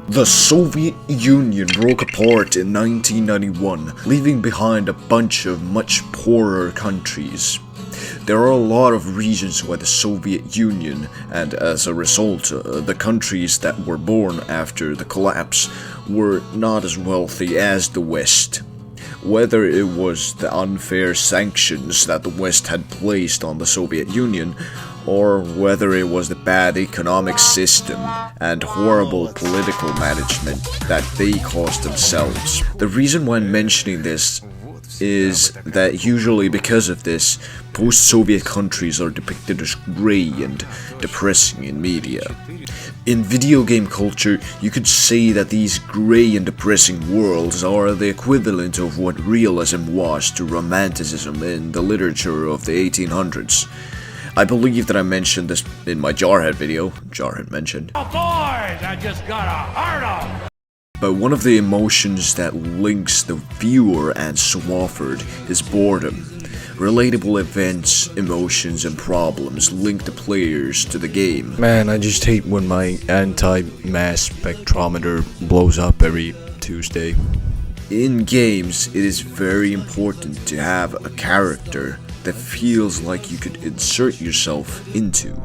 The Soviet Union broke apart in 1991, leaving behind a bunch of much poorer countries. There are a lot of reasons why the Soviet Union, and as a result, the countries that were born after the collapse, were not as wealthy as the West. Whether it was the unfair sanctions that the West had placed on the Soviet Union, or whether it was the bad economic system and horrible political management that they caused themselves. The reason why I'm mentioning this is that usually because of this, post-Soviet countries are depicted as grey and depressing in media. In video game culture, you could say that these grey and depressing worlds are the equivalent of what realism was to romanticism in the literature of the 1800s. I believe that I mentioned this in my Jarhead video. Jarhead mentioned. Oh boys, I just got a hard on. But one of the emotions that links the viewer and Swafford is boredom. Relatable events, emotions, and problems link the players to the game. Man, I just hate when my anti-mass spectrometer blows up every Tuesday. In games, it is very important to have a character that feels like you could insert yourself into.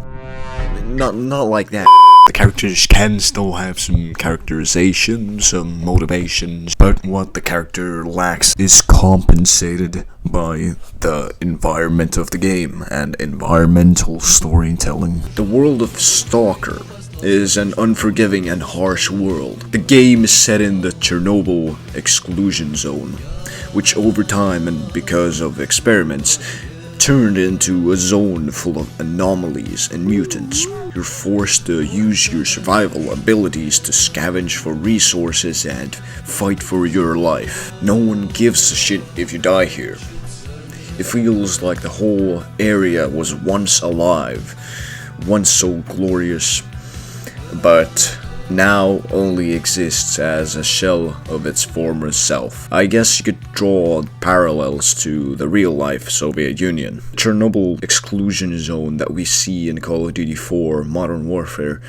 Not like that. The characters can still have some characterization, some motivations, but what the character lacks is compensated by the environment of the game and environmental storytelling. The world of Stalker is an unforgiving and harsh world. The game is set in the Chernobyl exclusion zone, which over time and because of experiments, turned into a zone full of anomalies and mutants. You're forced to use your survival abilities to scavenge for resources and fight for your life. No one gives a shit if you die here. It feels like the whole area was once alive, once so glorious, but now only exists as a shell of its former self. I guess you could draw parallels to the real-life Soviet Union. The Chernobyl exclusion zone that we see in Call of Duty 4 Modern Warfare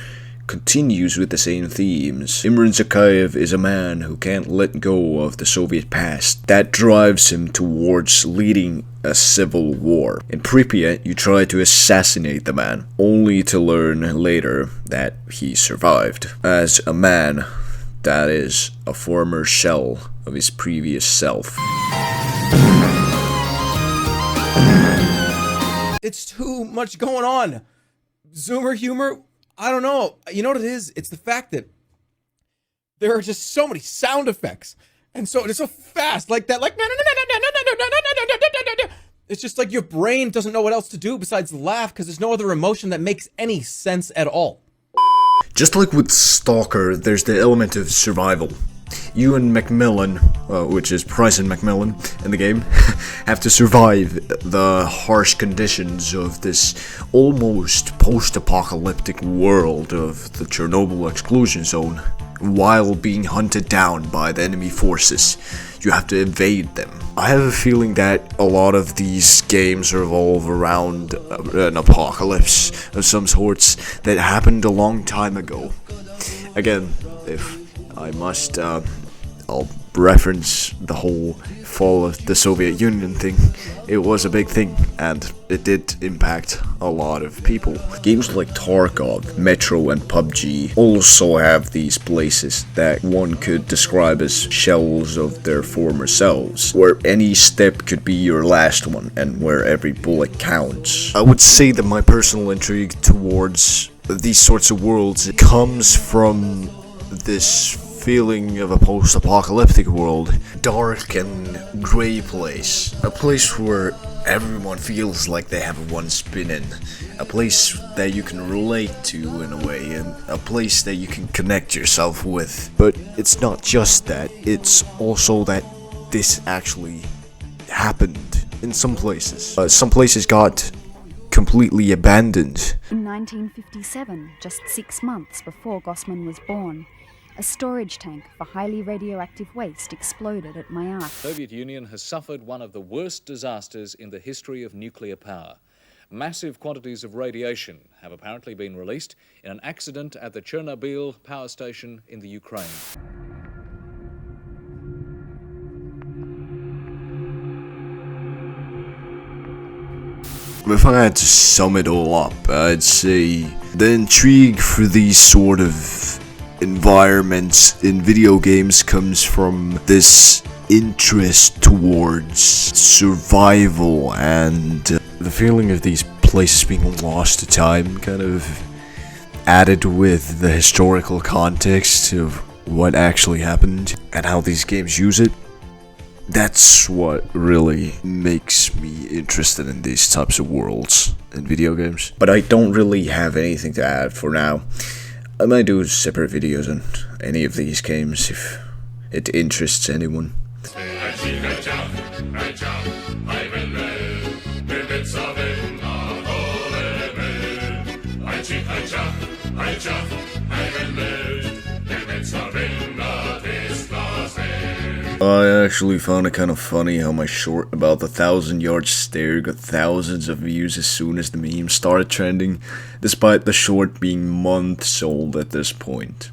continues with the same themes. Imran Zakayev is a man who can't let go of the Soviet past. That drives him towards leading a civil war. In Pripyat, you try to assassinate the man, only to learn later that he survived. As a man that is a former shell of his previous self. It's too much going on. Zoomer humor, I don't know. You know what it is? It's the fact that there are just so many sound effects. And so it's so fast, like that, like it's just like your brain doesn't know what else to do besides laugh because there's no other emotion that makes any sense at all. Just like with Stalker, there's the element of survival. You and Macmillan, which is Price and Macmillan in the game, have to survive the harsh conditions of this almost post-apocalyptic world of the Chernobyl exclusion zone while being hunted down by the enemy forces. You have to evade them. I have a feeling that a lot of these games revolve around an apocalypse of some sorts that happened a long time ago. Again, if I must, I'll reference the whole fall of the Soviet Union thing. It was a big thing, and it did impact a lot of people. Games like Tarkov, Metro, and PUBG also have these places that one could describe as shells of their former selves, where any step could be your last one, and where every bullet counts. I would say that my personal intrigue towards these sorts of worlds comes from this feeling of a post-apocalyptic world, dark and grey place, a place where everyone feels like they have once been in, a place that you can relate to in a way, and a place that you can connect yourself with. But it's not just that, it's also that this actually happened in some places. Some places got completely abandoned. In 1957, just 6 months before Gossman was born, a storage tank for highly radioactive waste exploded at Mayat. The Soviet Union has suffered one of the worst disasters in the history of nuclear power. massive quantities of radiation have apparently been released in an accident at the Chernobyl power station in the Ukraine. If I had to sum it all up, I'd say the intrigue for these sort of environments in video games comes from this interest towards survival and the feeling of these places being lost to time, kind of added with the historical context of what actually happened and how these games use it. That's what really makes me interested in these types of worlds in video games. But I don't really have anything to add for now. I might do separate videos on any of these games if it interests anyone. I actually found it kind of funny how my short about the 1,000-yard stare got thousands of views as soon as the meme started trending, despite the short being months old at this point.